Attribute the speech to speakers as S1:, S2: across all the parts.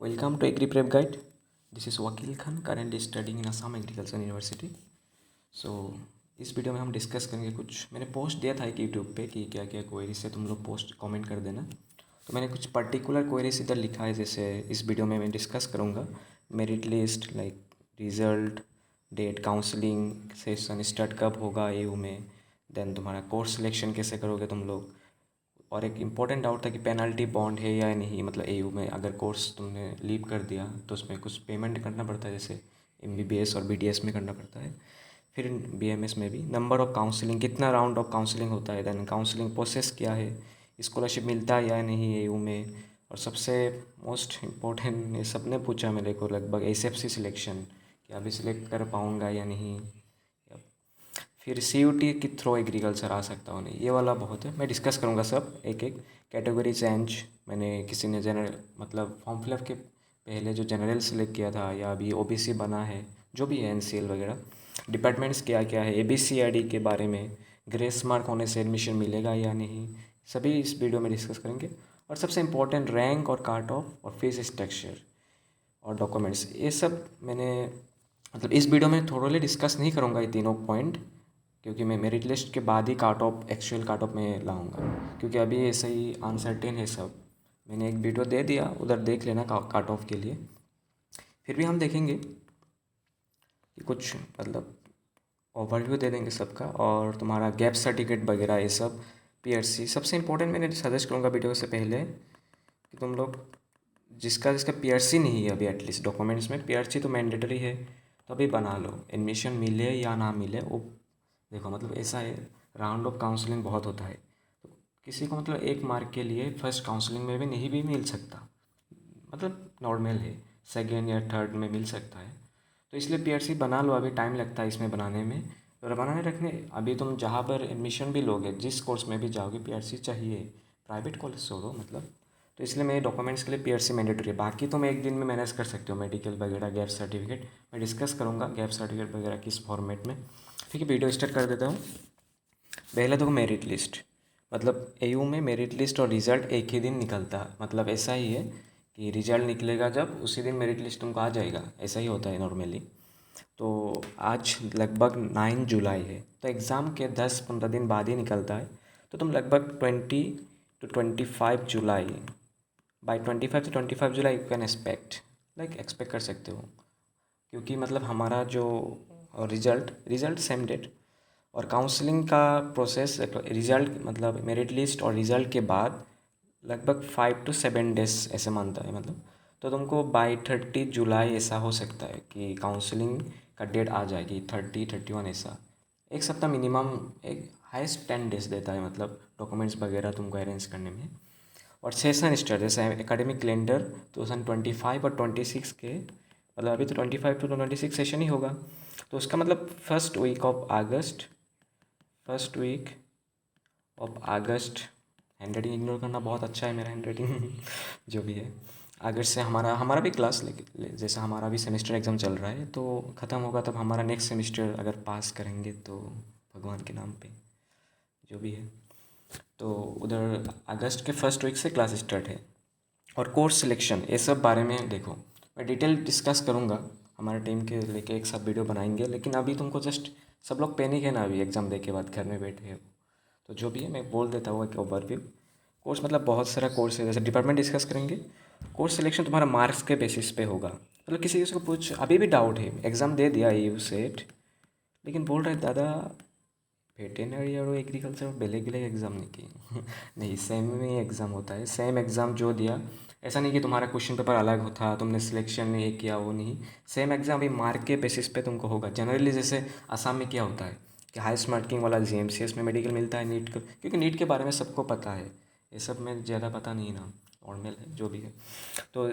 S1: Welcome to Agri Prep Guide. This is Wakil Khan, currently studying in Assam Agriculture University. So इस video में हम discuss करेंगे कुछ मैंने पोस्ट दिया था एक यूट्यूब पे कि क्या क्या क्वेरीज है तुम लोग पोस्ट कमेंट कर देना। तो मैंने कुछ पर्टिकुलर क्वेरीज इधर लिखा है, जैसे इस वीडियो में मैं डिस्कस करूँगा merit list, like result, date, counselling session start कब होगा एयू में, देन तुम्हारा कोर्स सिलेक्शन कैसे करोगे तुम लोग, और एक इम्पॉर्टेंट डाउट था कि पेनल्टी बॉन्ड है या नहीं, मतलब एयू में अगर कोर्स तुमने लीव कर दिया तो उसमें कुछ पेमेंट करना पड़ता है, जैसे एमबीबीएस और बीडीएस में करना पड़ता है, फिर बीएमएस में भी। नंबर ऑफ़ काउंसलिंग, कितना राउंड ऑफ काउंसलिंग होता है, देन काउंसलिंग प्रोसेस क्या है, स्कॉलरशिप मिलता है या नहीं एयू में, और सबसे मोस्ट इम्पोर्टेंट ये सब ने पूछा मेरे को लगभग एसएफसी सिलेक्शन, कि अभी सिलेक्ट कर पाऊँगा या नहीं, फिर सीयूटी के थ्रू एग्रीकल्चर आ सकता हूँ नहीं, ये वाला बहुत है। मैं डिस्कस करूँगा सब एक एक कैटेगरी चेंज। मैंने किसी ने जनरल मतलब फॉर्म फिलअप के पहले जो जनरल सेलेक्ट किया था या अभी ओबीसी बना है, जो भी है एनसीएल वगैरह, डिपार्टमेंट्स क्या क्या है, एबीसीआईडी के बारे में, ग्रेस मार्क होने से एडमिशन मिलेगा या नहीं, सभी इस वीडियो में डिस्कस करेंगे। और सबसे इम्पोर्टेंट रैंक और काट ऑफ और फीस स्ट्रक्चर और डॉक्यूमेंट्स, ये सब मैंने मतलब इस वीडियो में थोड़े डिस्कस नहीं करूँगा ये तीनों पॉइंट, क्योंकि मैं मेरिट लिस्ट के बाद ही काट ऑफ एक्चुअल काट ऑफ में लाऊंगा, क्योंकि अभी ऐसे ही अनसर्टेन है सब। मैंने एक वीडियो दे दिया, उधर देख लेना काट ऑफ के लिए। फिर भी हम देखेंगे कि कुछ मतलब ओवरव्यू दे देंगे सबका, और तुम्हारा गैप सर्टिफिकेट वगैरह ये सब, पीआरसी सबसे इंपॉर्टेंट। मैंने सजेस्ट करूँगा वीडियो से पहले कि तुम लोग जिसका जिसका पीआरसी नहीं है अभी, एटलीस्ट डॉक्यूमेंट्स में पीआरसी तो मैंडेटरी है, तो अभी बना लो, एडमिशन मिले या ना मिले वो देखो। मतलब ऐसा है, राउंड ऑफ काउंसलिंग बहुत होता है, तो किसी को मतलब एक मार्क के लिए फर्स्ट काउंसलिंग में भी नहीं भी मिल सकता, मतलब नॉर्मल है, सेकेंड या थर्ड में मिल सकता है। तो इसलिए पीआरसी बना लो, अभी टाइम लगता है इसमें बनाने में, और बनाने रखने अभी तुम जहाँ पर एडमिशन भी लोगे, जिस कोर्स में भी जाओगे पीआरसी चाहिए, प्राइवेट कॉलेज छोड़ो मतलब। तो इसलिए मेरे डॉक्यूमेंट्स के लिए पीआरसी मैंडेटरी है। बाकी तुम एक दिन में मैनेज कर सकते हो, मेडिकल वगैरह, गैप सर्टिफिकेट। मैं डिस्कस करूँगा गैप सर्टिफिकेट वगैरह किस फॉर्मेट में। ठीक है, वीडियो स्टार्ट कर देता हूँ। पहले तो मेरिट लिस्ट, मतलब एयू में मेरिट लिस्ट और रिज़ल्ट एक ही दिन निकलता है, मतलब ऐसा ही है कि रिज़ल्ट निकलेगा जब उसी दिन मेरिट लिस्ट तुमको आ जाएगा, ऐसा ही होता है नॉर्मली। तो आज लगभग 9 जुलाई है, तो एग्ज़ाम के 10-15 दिन बाद ही निकलता है। तो तुम लगभग 20 to 25 July, by 25 to 25 July you can expect कर सकते हो, क्योंकि मतलब हमारा जो रिज़ल्ट रिज़ल्ट सेम डेट, और काउंसलिंग का प्रोसेस रिज़ल्ट मतलब मेरिट लिस्ट और रिज़ल्ट के बाद लगभग 5 to 7 डेज ऐसे मानता है मतलब। तो तुमको बाई 30 जुलाई ऐसा हो सकता है कि काउंसलिंग का डेट आ जाएगी, 30-31 ऐसा, एक सप्ताह मिनिमम, एक हाइस्ट 10 डेज देता है मतलब डॉक्यूमेंट्स वगैरह तुमको अरेंज करने में। और सेशन स्टार्ट जैसे एकेडमिक कैलेंडर 2025 और 26 के, मतलब अभी तो 25 to 26 सेशन ही होगा, तो उसका मतलब first week of August handwriting ignore करना बहुत अच्छा है मेरा हैंड राइटिंग जो भी है। अगस्त से हमारा हमारा भी क्लास जैसा हमारा भी सेमेस्टर एग्ज़ाम चल रहा है, तो ख़त्म होगा तब हमारा नेक्स्ट सेमेस्टर, अगर पास करेंगे तो भगवान के नाम पे जो भी है। तो उधर अगस्त के फर्स्ट वीक से क्लास स्टार्ट है। और कोर्स सिलेक्शन ये सब बारे में देखो, मैं डिटेल डिस्कस करूँगा, हमारे टीम के लेके एक साथ वीडियो बनाएंगे, लेकिन अभी तुमको जस्ट सब लोग पैनिक है ना अभी एग्ज़ाम दे के बाद घर में बैठे हो, तो जो भी है मैं बोल देता हूँ एक ओवरव्यू। कोर्स मतलब बहुत सारा कोर्स है, जैसे डिपार्टमेंट डिस्कस करेंगे। कोर्स सिलेक्शन तुम्हारा मार्क्स के बेसिस पे होगा, मतलब किसी को पूछ, अभी भी डाउट है, एग्ज़ाम दे दिया यू सेट, लेकिन बोल रहे दादा वेटेनरी और एग्रीकल्चर बेलेग बेलेग एग्ज़ाम नहीं किए नहीं, सेम में ही एग्ज़ाम होता है, सेम एग्ज़ाम जो दिया, ऐसा नहीं कि तुम्हारा क्वेश्चन पेपर अलग होता, तुमने सिलेक्शन नहीं किया, वो नहीं, सेम एग्ज़ाम अभी मार्क के बेसिस पे तुमको होगा। जनरली जैसे आसाम में क्या होता है कि हाईएस्ट मार्किंग वाला जीएमसीएस में मेडिकल मिलता है, नीट को, क्योंकि नीट के बारे में सबको पता है, ये सब में ज़्यादा पता नहीं ना, नॉर्मल है जो भी है। तो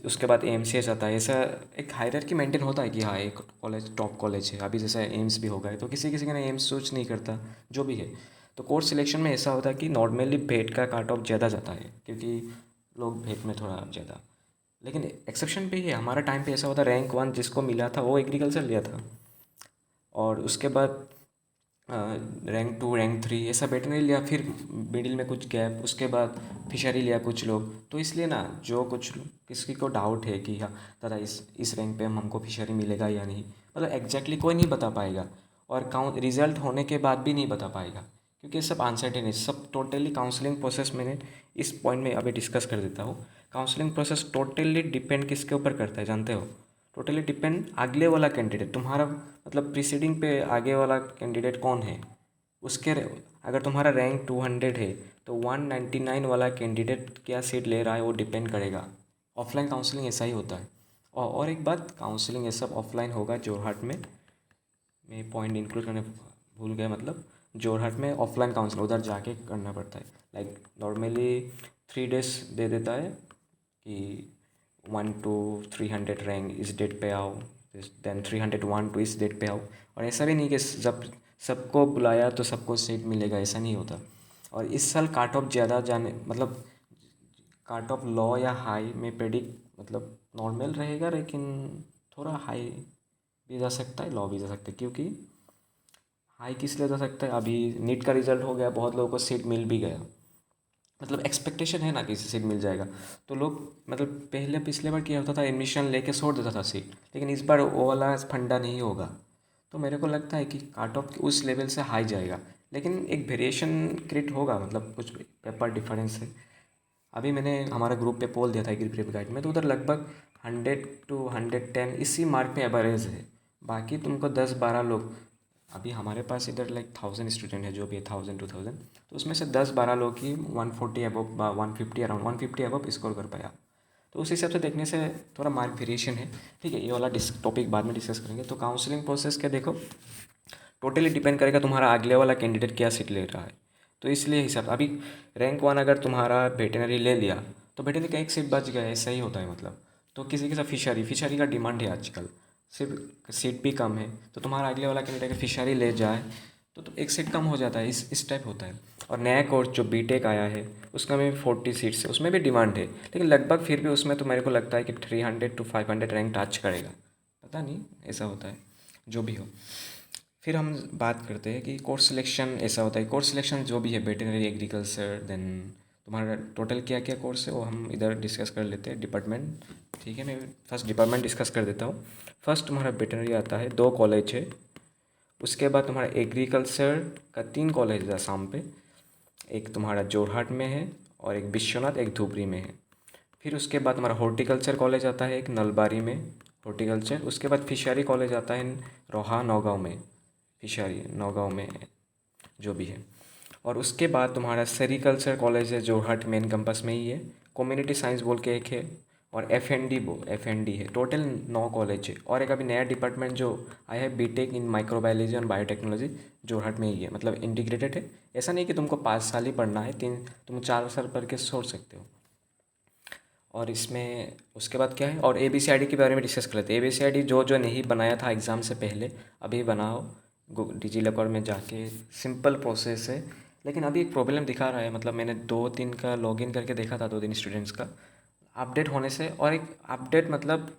S1: उसके बाद एमसीएस आता है, ऐसा एक हायरार्की मेंटेन होता है कि हाँ एक कॉलेज टॉप कॉलेज है, अभी जैसा एम्स भी हो गया है, तो किसी किसी का ना एम्स सोच नहीं करता जो भी है। तो कोर्स सिलेक्शन में ऐसा होता है कि नॉर्मली भेट का काट ऑफ ज़्यादा जाता है, क्योंकि लोग भेट में थोड़ा ज़्यादा, लेकिन एक्सेप्शन भी है, हमारा टाइम पे ऐसा होता, रैंक 1 जिसको मिला था वो एग्रीकल्चर लिया था। और उसके बाद रैंक 2 रैंक 3 ऐसा वेटनरी लिया, फिर मिडिल में कुछ गैप, उसके बाद फिशरी लिया कुछ लोग। तो इसलिए ना जो कुछ किसी को डाउट है कि हाँ दादा इस रैंक पे हमको फिशरी मिलेगा या नहीं, मतलब एग्जैक्टली कोई नहीं बता पाएगा, और रिजल्ट होने के बाद भी नहीं बता पाएगा, क्योंकि ये सब अनसर्टेन है। सब टोटली काउंसलिंग प्रोसेस मैंने इस पॉइंट में अभी डिस्कस कर देता हूँ। काउंसलिंग प्रोसेस टोटली डिपेंड किसके ऊपर करता है जानते हो? टोटली डिपेंड अगले वाला कैंडिडेट, तुम्हारा मतलब प्रीसीडिंग पे आगे वाला कैंडिडेट कौन है उसके। अगर तुम्हारा रैंक 200 है तो 199 वाला कैंडिडेट क्या सीट ले रहा है वो डिपेंड करेगा। ऑफलाइन काउंसलिंग ऐसा ही होता है। और एक बात, काउंसलिंग ये सब ऑफलाइन होगा जोरहाट में। मैं पॉइंट इंक्लूड करने भूल गया, मतलब जोरहाट में ऑफलाइन काउंसलिंग उधर जाके करना पड़ता है। लाइक नॉर्मली 3 डेज दे देता है कि 1 to 300 रैंक इस डेट पे आओ, देन 301 टू इस डेट पे आओ। और ऐसा भी नहीं कि जब सबको बुलाया तो सबको सीट मिलेगा, ऐसा नहीं होता। और इस साल काट ऑफ ज़्यादा जाने, मतलब काट ऑफ लो या हाई में प्रेडिक्ट, मतलब नॉर्मल रहेगा, लेकिन थोड़ा हाई भी जा सकता है, लो भी जा सकता है। क्योंकि हाई किस लिए जा सकता है, अभी नीट का रिजल्ट हो गया, बहुत लोगों को सीट मिल भी गया, मतलब एक्सपेक्टेशन है ना कि सीट मिल जाएगा। तो लोग मतलब पहले पिछले बार क्या होता था, एडमिशन लेके छोड़ देता था सीट, लेकिन इस बार वो वाला फंडा नहीं होगा। तो मेरे को लगता है कि काट ऑफ उस लेवल से हाई जाएगा, लेकिन एक वेरिएशन क्रिएट होगा, मतलब कुछ पेपर डिफरेंस है। अभी मैंने हमारा ग्रुप पे पोल दिया था एग्री गाइड में, तो उधर लगभग 100 to 110 इसी मार्क में एवरेज है। बाकी तुमको 10-12 लोग, अभी हमारे पास इधर लाइक 1000 स्टूडेंट है, जो भी है 1000-2000, तो उसमें से 10-12 लोग ही 140 अबव 150 अराउंड 150 अबव स्कोर कर पाया। तो उस हिसाब से देखने से थोड़ा मार्क वेरिएशन है। ठीक है, ये वाला टॉपिक बाद में डिस्कस करेंगे। तो काउंसलिंग प्रोसेस क्या देखो, टोटली डिपेंड करेगा तुम्हारा अगले वाला कैंडिडेट क्या सीट ले रहा है। तो इसलिए हिसाब अभी रैंक 1 अगर तुम्हारा वेटनरी ले लिया तो वेटनरी का एक सीट बच गया, ऐसा ही होता है मतलब। तो किसी के साथ फिशरी का डिमांड है आजकल, सिर्फ सीट भी कम है, तो तुम्हारा अगले वाला कैंडिडेट अगर फिशरी ले जाए तो एक सीट कम हो जाता है, इस टाइप होता है। और नया कोर्स जो बीटेक आया है उसका में भी 40 सीट्स है, उसमें भी डिमांड है, लेकिन लगभग फिर भी उसमें तो मेरे को लगता है कि 300 to 500 रैंक टच करेगा, पता नहीं ऐसा होता है, जो भी हो। फिर हम बात करते हैं कि कोर्स सिलेक्शन ऐसा होता है। कोर्स सिलेक्शन जो भी है, वेटनरी, एग्रीकल्चर, देन तुम्हारा टोटल क्या क्या कोर्स है वो हम इधर डिस्कस कर लेते हैं, डिपार्टमेंट। ठीक है, मैं फर्स्ट डिपार्टमेंट डिस्कस कर देता हूँ। फर्स्ट तुम्हारा वेटनरी आता है, 2 कॉलेज है। उसके बाद तुम्हारा एग्रीकल्चर का 3 कॉलेज है आसाम पे, एक तुम्हारा जोरहाट में है और एक विश्वनाथ, एक धुबरी में है। फिर उसके बाद हमारा हॉर्टिकल्चर कॉलेज आता है एक नलबारी में, हॉर्टिकल्चर। उसके बाद फिशरी कॉलेज आता है रोहा नौगांव में, फिशरी नौगांव में जो भी है। और उसके बाद तुम्हारा सेरिकल्चर कॉलेज है जोरहाट मेन कैंपस में ही है। कम्युनिटी साइंस बोल के एक है, और एफ एन डी है। टोटल 9 कॉलेज है। और एक अभी नया डिपार्टमेंट जो आया है, B Tech in microbiology and biotechnology, Jorhat में ही है, मतलब इंटीग्रेटेड है। ऐसा नहीं कि तुमको 5 साल ही पढ़ना है, तुम 4 साल पढ़ के छोड़ सकते हो। और इसमें उसके बाद क्या है, और ABCID के बारे में डिस्कस कर लेते हैं। ABCID जो जो नहीं बनाया था एग्ज़ाम से पहले, अभी बनाओ, डिजीलॉकर में जाके, सिंपल प्रोसेस है। लेकिन अभी एक प्रॉब्लम दिखा रहा है, मतलब मैंने 2 दिन का लॉगिन करके देखा था, 2 दिन स्टूडेंट्स का अपडेट होने से, और एक अपडेट मतलब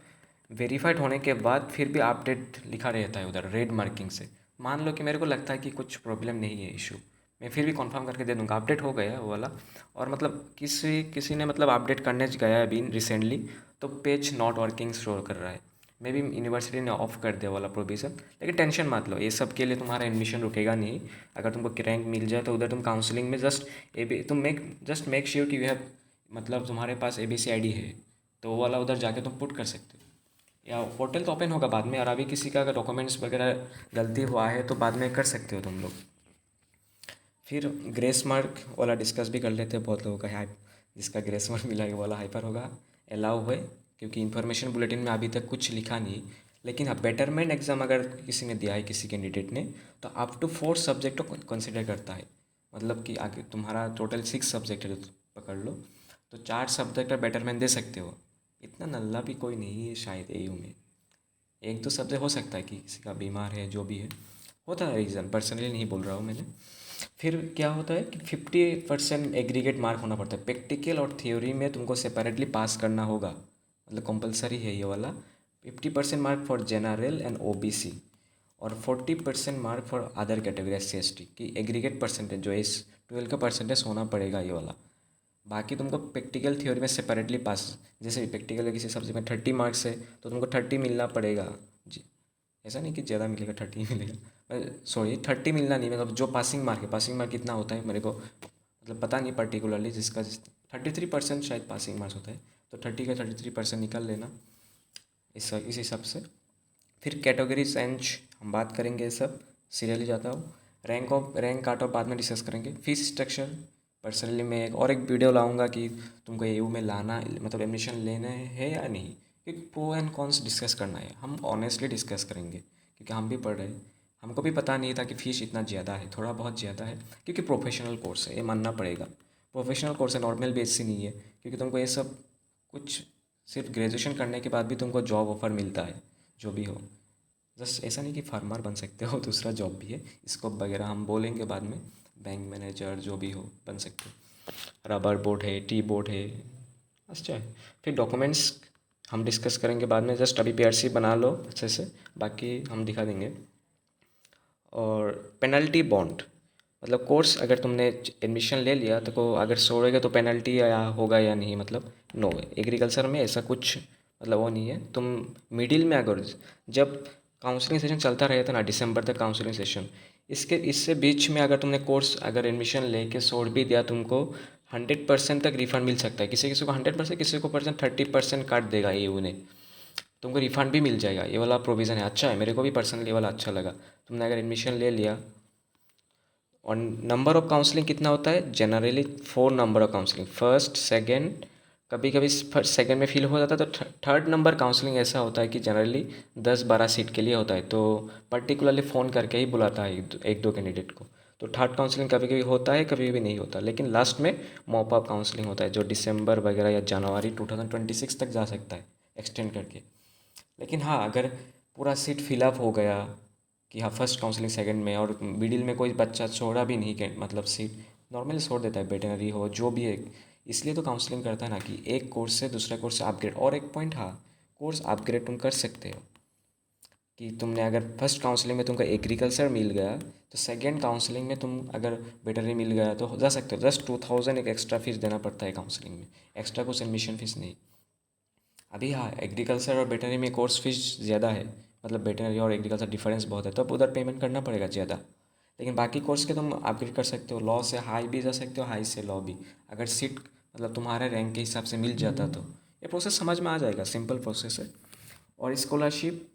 S1: वेरीफाइड होने के बाद फिर भी अपडेट लिखा रहता है उधर रेड मार्किंग से। मान लो कि मेरे को लगता है कि कुछ प्रॉब्लम नहीं है, इशू, मैं फिर भी कंफर्म करके दे दूंगा, अपडेट हो गया है वो वाला। और मतलब किसी किसी ने मतलब अपडेट करने गया है अभी रिसेंटली, तो पेज नॉट वर्किंग शो कर रहा है। मे बी यूनिवर्सिटी ने ऑफ कर दिया वाला प्रोविज़न। लेकिन टेंशन मत लो, ये सब के लिए तुम्हारा एडमिशन रुकेगा नहीं। अगर तुमको रैंक मिल जाए तो उधर तुम काउंसलिंग में जस्ट मेक श्योर कि यू हैव, मतलब तुम्हारे पास ABCID है, तो वो वाला उधर जाके तुम पुट कर सकते हो। या पोर्टल तो ओपन होगा बाद में, और अभी किसी का अगर डॉक्यूमेंट्स वगैरह गलती हुआ है तो बाद में कर सकते हो तुम लोग। फिर ग्रेस मार्क वाला डिस्कस भी कर लेते हैं। बहुत लोगों का हाइप, जिसका ग्रेस मार्क मिला है वो वाला हाइपर होगा, अलाउ है, क्योंकि इन्फॉर्मेशन बुलेटिन में अभी तक कुछ लिखा नहीं। लेकिन हाँ, बेटरमेंट एग्ज़ाम अगर किसी ने दिया है, किसी कैंडिडेट ने, तो अप टू 4 सब्जेक्ट को कंसिडर करता है। मतलब कि आगे तुम्हारा टोटल 6 सब्जेक्ट है, तो पकड़ लो, तो 4 सब्जेक्ट का बेटरमेंट दे सकते हो। इतना नल्ला भी कोई नहीं है शायद AU में, 1-2 सब्जेक्ट हो सकता है कि किसी का बीमार है, जो भी है, होता है रीज़न, पर्सनली नहीं बोल रहा हूँ मैंने। फिर क्या होता है कि 50% एग्रीगेट मार्क होना पड़ता है। प्रैक्टिकल और थ्योरी में तुमको सेपरेटली पास करना होगा, मतलब कंपलसरी है ये वाला। 50% mark for general and OBC, और 40% mark for other category SC ST की एग्रीगेट परसेंटेज जो इस 12 का परसेंटेज होना पड़ेगा ये वाला। बाकी तुमको प्रैक्टिकल थ्योरी में सेपरेटली पास, जैसे प्रैक्टिकल किसी सब्जेक्ट में 30 मार्क्स है तो तुमको 30 मिलना पड़ेगा जी। ऐसा नहीं कि ज़्यादा मिलेगा, 30 ही मिलेगा, सॉरी 30 मिलना नहीं, मतलब जो पासिंग मार्क है, पासिंग मार्क कितना होता है मेरे को मतलब पता नहीं पर्टिकुलरली, जिसका 33% शायद पासिंग मार्क्स होता है, तो 30 का 33% निकाल लेना इस हिसाब से। फिर कैटेगरीज एंड हम बात करेंगे, ये सब सीरियली जाता हूँ। रैंक काट ऑफ बाद में डिस्कस करेंगे। फीस स्ट्रक्चर पर्सनली मैं एक वीडियो लाऊंगा कि तुमको AU में लाना मतलब एडमिशन लेना है या नहीं, क्योंकि प्रो एंड कॉन्स डिस्कस करना है, हम ऑनेस्टली डिस्कस करेंगे क्योंकि हम भी पढ़ रहे हैं। हमको भी पता नहीं था कि फ़ीस इतना ज़्यादा है, थोड़ा बहुत ज़्यादा है क्योंकि प्रोफेशनल कोर्स है, ये मानना पड़ेगा। प्रोफेशनल कोर्स है, नॉर्मल BSc नहीं है, क्योंकि तुमको ये सब कुछ सिर्फ ग्रेजुएशन करने के बाद भी तुमको जॉब ऑफर मिलता है, जो भी हो। जस्ट ऐसा नहीं कि फार्मर बन सकते हो, दूसरा जॉब भी है, स्कोप वगैरह हम बोलेंगे बाद में, बैंक मैनेजर जो भी हो बन सकते हो। रबर बोर्ड है, टी बोर्ड है, अच्छा है। फिर डॉक्यूमेंट्स हम डिस्कस करेंगे बाद में, जस्ट अभी PRC बना लो अच्छे से, बाकी हम दिखा देंगे। और पेनल्टी बॉन्ड मतलब कोर्स अगर तुमने एडमिशन ले लिया तो अगर छोड़ोगे तो पेनल्टी या होगा या नहीं, मतलब नो। एग्रीकल्चर में ऐसा कुछ मतलब वो नहीं है। तुम मिडिल में अगर जब काउंसलिंग सेशन चलता रहता ना, दिसंबर तक काउंसलिंग सेशन, इससे बीच में अगर तुमने कोर्स अगर एडमिशन लेके छोड़ भी दिया, तुमको 100% तक रिफंड मिल सकता है। किसी किसी को 100%, किसी को 30% काट देगा ये उन्हें, तुमको रिफंड भी मिल जाएगा। ये वाला प्रोविज़न है, अच्छा है, मेरे को भी पर्सनली वाला अच्छा लगा। तुमने अगर एडमिशन ले लिया, और नंबर ऑफ काउंसलिंग कितना होता है generally, 4 number of counselling, first second, कभी कभी सेकंड में फिल हो जाता है तो थर्ड नंबर काउंसलिंग ऐसा होता है कि जनरली 10-12 सीट के लिए होता है, तो पर्टिकुलरली फ़ोन करके ही बुलाता है एक दो कैंडिडेट को। तो थर्ड काउंसलिंग कभी कभी होता है, कभी कभी नहीं होता, लेकिन लास्ट में मॉप अप काउंसलिंग होता है जो दिसंबर वगैरह या जनवरी 2026 तक जा सकता है एक्सटेंड करके। लेकिन हाँ, अगर पूरा सीट फिलअप हो गया कि हाँ फर्स्ट काउंसलिंग सेकंड में, और मिडिल में कोई बच्चा छोड़ा भी नहीं के मतलब सीट नॉर्मली छोड़ देता है, वेटनरी हो जो भी है, इसलिए तो काउंसलिंग करता है ना कि एक कोर्स से दूसरे कोर्स से अपग्रेड। और एक पॉइंट, हाँ कोर्स अपग्रेड तुम कर सकते हो कि तुमने अगर फर्स्ट काउंसलिंग में तुमको एग्रीकल्चर मिल गया तो सेकेंड काउंसलिंग में तुम अगर वेटनरी मिल गया तो जा सकते हो। जस्ट 2000 एक एक्स्ट्रा फीस देना पड़ता है काउंसलिंग में, एक्स्ट्रा कुछ एडमिशन फीस नहीं। अभी हाँ एग्रीकल्चर और वेटनरी में कोर्स फीस ज़्यादा है, मतलब वेटनरी और एग्रीकल्चर डिफरेंस बहुत है, तब उधर पेमेंट करना पड़ेगा ज़्यादा। लेकिन बाकी कोर्स के तुम अपग्रेड कर सकते हो, लॉ से हाई भी जा सकते हो, हाई से लॉ भी, अगर सीट मतलब तुम्हारे रैंक के हिसाब से मिल जाता तो। ये प्रोसेस समझ में आ जाएगा, सिंपल प्रोसेस है। और स्कॉलरशिप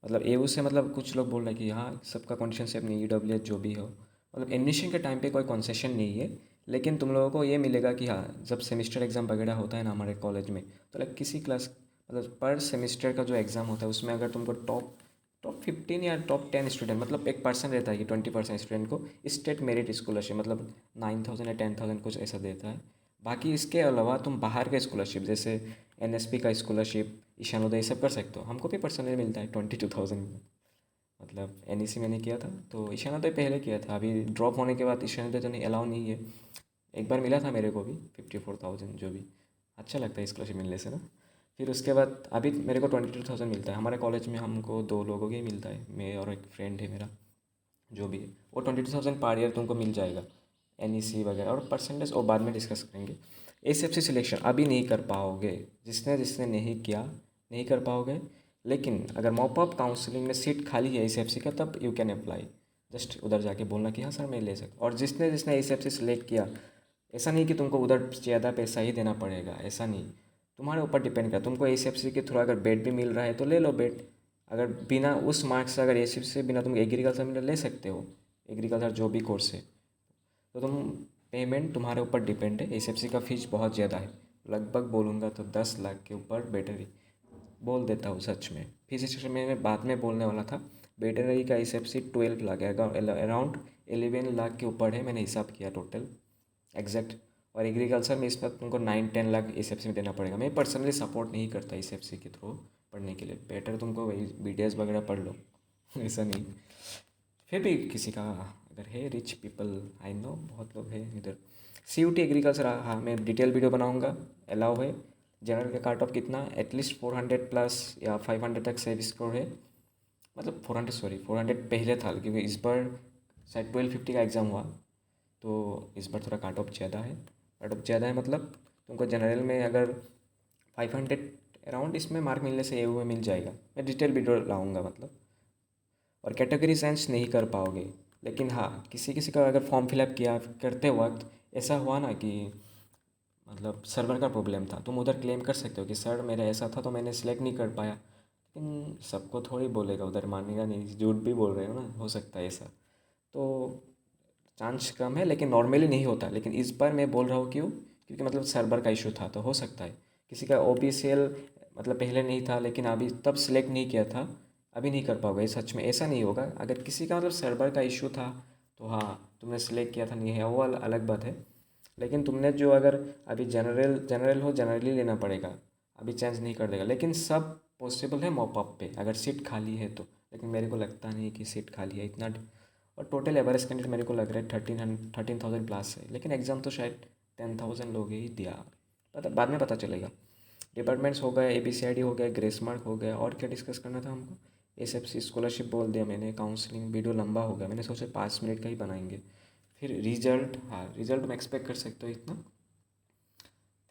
S1: मतलब AU से, मतलब कुछ लोग बोल रहे हैं कि हाँ सबका कंडीशन सेम नहीं, EWS जो भी हो, मतलब एडमिशन के टाइम पे कोई कंसेशन नहीं है, लेकिन तुम लोगों को ये मिलेगा कि हाँ जब सेमेस्टर एग्ज़ाम वगैरह होता है ना हमारे कॉलेज में, तो लाइक किसी क्लास मतलब पर सेमेस्टर का जो एग्ज़ाम होता है उसमें अगर तुमको टॉप टॉप 15 या टॉप 10 स्टूडेंट, मतलब एक पर्सन रहता है कि 20% स्टूडेंट को स्टेट मेरिट स्कॉलरशिप मतलब 9000 या 10,000 कुछ ऐसा देता है। बाकी इसके अलावा तुम बाहर का स्कॉलरशिप जैसे NSP का स्कॉलरशिप, ईशानोदय, सब कर सकते हो। हमको भी पर्सनली मिलता है 22,000, मतलब NEC मैंने किया था तो ईशानोदय पहले किया था, अभी ड्रॉप होने के बाद ईशानोदय तो नहीं अलाउ नहीं है। एक बार मिला था मेरे को भी 54,000, जो भी अच्छा लगता है स्कॉलरशिप मिलने से ना। फिर उसके बाद अभी मेरे को 22,000 मिलता है हमारे कॉलेज में, हमको 2 लोगों के ही मिलता है, मैं और एक फ्रेंड है मेरा जो भी है, वो 22,000 पर ईयर तुमको मिल जाएगा। NEC वगैरह और परसेंटेज और बाद में डिस्कस करेंगे। SFC सिलेक्शन अभी नहीं कर पाओगे, जिसने जिसने नहीं किया नहीं कर पाओगे, लेकिन अगर मॉप अप काउंसलिंग में सीट खाली है SFC का तब यू कैन अप्लाई। जस्ट उधर जाके बोलना कि हाँ सर मैं ले सकता, और जिसने जिसने SFC सेलेक्ट किया, ऐसा नहीं कि तुमको उधर ज़्यादा पैसा ही देना पड़ेगा, ऐसा नहीं, तुम्हारे ऊपर डिपेंड करता है। तुमको SFC के थ्रू अगर बेड भी मिल रहा है तो ले लो बेड, अगर बिना उस मार्क्स से अगर SFC से बिना तुम एग्रीकल्चर में ले सकते हो, एग्रीकल्चर जो भी कोर्स है, तो तुम पेमेंट तुम्हारे ऊपर डिपेंड है। SFC का फीस बहुत ज़्यादा है, लगभग बोलूँगा तो 10 लाख के ऊपर बैटरी, बोल देता हूँ सच में। फीस स्ट्रक्चर में मैं बाद में बोलने वाला था। बैटरी का SFC 12 लाख है, अराउंड 11 लाख के ऊपर है, मैंने हिसाब किया टोटल एग्जैक्ट। और एग्रीकल्चर में इस वक्त तुमको 9-10 लाख SFC में देना पड़ेगा। मैं पर्सनली सपोर्ट नहीं करता SFC के थ्रू पढ़ने के लिए, बेटर तुमको वही BDS वगैरह पढ़ लो ऐसा नहीं। फिर भी किसी का अगर है, रिच पीपल आई नो बहुत लोग हैं इधर। CUT एग्रीकल्चर, हाँ मैं डिटेल वीडियो बनाऊंगा, अलाउ है। जनरल का काट ऑफ कितना, एटलीस्ट 400 प्लस या 500 तक सेव स्कोर है। मतलब 400 पहले था, क्योंकि इस बार शायद 1250 का एग्ज़ाम हुआ, तो इस बार थोड़ा काट ऑफ ज़्यादा है। काट ऑफ ज़्यादा है मतलब तुमको जनरल में अगर 500 अराउंड इसमें मार्क मिलने से एयू में मिल जाएगा। मैं डिटेल वीडियो लाऊंगा मतलब। और कैटेगरी सेंस नहीं कर पाओगे, लेकिन हाँ किसी किसी का अगर फॉर्म फिलअप किया करते वक्त ऐसा हुआ ना कि मतलब सर्वर का प्रॉब्लम था, तुम उधर क्लेम कर सकते हो कि सर मेरा ऐसा था तो मैंने सेलेक्ट नहीं कर पाया। लेकिन सबको थोड़ी बोलेगा, उधर मानेगा नहीं, झूठ भी बोल रहे हो ना, हो सकता है ऐसा। तो चांस कम है, लेकिन नॉर्मली नहीं होता। लेकिन इस बार मैं बोल रहा हूँ क्यों, क्योंकि मतलब सर्वर का इशू था, तो हो सकता है किसी का ओबीसीएल मतलब पहले नहीं था लेकिन अभी तब सिलेक्ट नहीं किया था, अभी नहीं कर पाओगे। सच में ऐसा नहीं होगा। अगर किसी का मतलब सर्वर का इशू था तो हाँ तुमने सिलेक्ट किया था नहीं है वो अलग बात है। लेकिन तुमने जो अगर अभी जनरल जनरल हो, जनरली लेना पड़ेगा, अभी चेंज नहीं कर देगा। लेकिन सब पॉसिबल है मॉपअप पे अगर सीट खाली है तो। लेकिन मेरे को लगता नहीं कि सीट खाली है इतना। और टोटल एवरेज कैंडिडेट मेरे को लग रहा है 13,000 प्लस है, लेकिन एग्ज़ाम तो शायद 10,000 लोग ही दिया। पता बाद में पता चलेगा। डिपार्टमेंट्स हो गए, ABCID हो गया, ग्रेस मार्क हो गया, और क्या डिस्कस करना था हमको। SFC स्कॉलरशिप बोल दिया मैंने। काउंसलिंग वीडियो लंबा हो गया, मैंने सोचा 5 मिनट का ही बनाएंगे। फिर रिजल्ट, हाँ रिजल्ट तुम एक्सपेक्ट कर सकते हो इतना।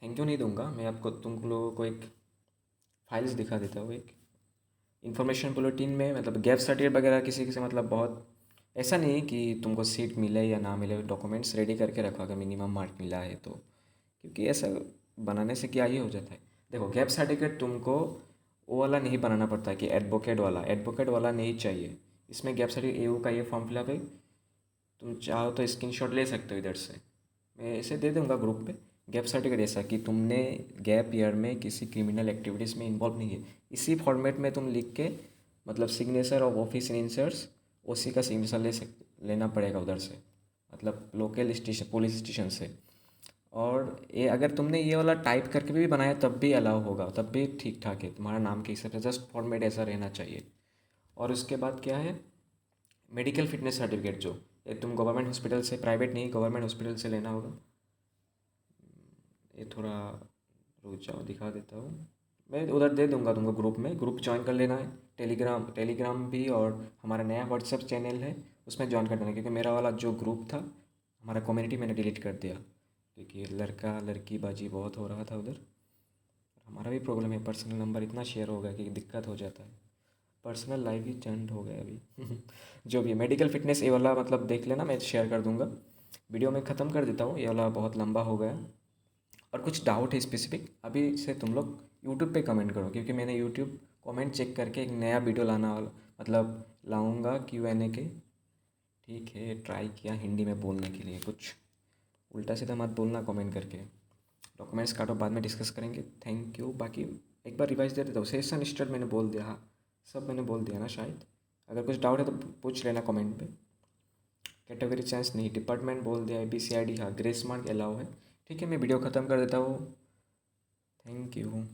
S1: थैंक यू नहीं दूंगा मैं आपको, तुम लोगों को एक फाइल्स दिखा देता हूँ। एक इन्फॉर्मेशन बुलेटिन में मतलब गैप सर्टिफिकेट वगैरह किसी किसी मतलब बहुत ऐसा नहीं कि तुमको सीट मिले या ना मिले, डॉक्यूमेंट्स रेडी करके रखो अगर मिनिमम मार्क मिला है तो। क्योंकि ऐसा बनाने से क्या ये हो जाता है। देखो गैप सर्टिफिकेट तुमको वो वाला नहीं बनाना पड़ता कि एडवोकेट वाला नहीं चाहिए। इसमें गैप सर्टिफिकेट एयू का ये फॉर्म फिलअप है, तुम चाहो तो स्क्रीनशॉट ले सकते हो इधर से, मैं इसे दे दूंगा ग्रुप पे। गैप सर्टिफिकेट ऐसा कि तुमने गैप ईयर में किसी क्रिमिनल एक्टिविटीज़ में इन्वॉल्व नहीं है, इसी फॉर्मेट में तुम लिख के मतलब सिग्नेचर ऑफ ऑफिस इंसर्ट्स, उसी का सिग्नेचर लेना पड़ेगा उधर से, मतलब लोकल स्टेशन पुलिस स्टेशन से। और ये अगर तुमने ये वाला टाइप करके भी बनाया तब भी अलाउ होगा, तब भी ठीक ठाक है तुम्हारा नाम के हिसाब से, जस्ट फॉर्मेट ऐसा रहना चाहिए। और उसके बाद क्या है, मेडिकल फिटनेस सर्टिफिकेट जो ये तुम गवर्नमेंट हॉस्पिटल से, प्राइवेट नहीं गवर्नमेंट हॉस्पिटल से लेना होगा। ये थोड़ा रुक जाओ दिखा देता हूँ, मैं उधर दे दूंगा तुमको ग्रुप में। ग्रुप ज्वाइन कर लेना है, टेलीग्राम भी, और हमारा नया व्हाट्सएप चैनल है उसमें ज्वाइन कर देना। क्योंकि मेरा वाला जो ग्रुप था हमारा कम्युनिटी मैंने डिलीट कर दिया, क्योंकि लड़का लड़की बाजी बहुत हो रहा था उधर। हमारा भी प्रॉब्लम है, पर्सनल नंबर इतना शेयर हो गया कि दिक्कत हो जाता है। पर्सनल लाइफ ही चंड हो गया अभी जो भी मेडिकल फिटनेस ये वाला मतलब देख लेना, मैं शेयर कर दूंगा। वीडियो में ख़त्म कर देता हूँ, ये वाला बहुत लंबा हो गया। और कुछ डाउट है स्पेसिफिक अभी से तुम लोग यूट्यूब पे कमेंट करो, क्योंकि मैंने यूट्यूब कमेंट चेक करके एक नया वीडियो लाना वाला मतलब लाऊंगा Q&A के। ठीक है, ट्राई किया हिंदी में बोलने के लिए, कुछ उल्टा सीधा मत बोलना कमेंट करके। डॉक्यूमेंट्स काटो, बाद में डिस्कस करेंगे। Thank you. बाकी एक बार रिवाइज दे देता हूँ, सेशन स्टार्ट मैंने बोल दिया, हाँ सब मैंने बोल दिया ना शायद। अगर कुछ डाउट है तो पूछ लेना कमेंट पे। कैटेगरी चेंज नहीं, डिपार्टमेंट बोल दिया, ABCID हाँ, ग्रेस मार्क अलाउ है। ठीक है, मैं वीडियो ख़त्म कर देता हूँ। Thank you.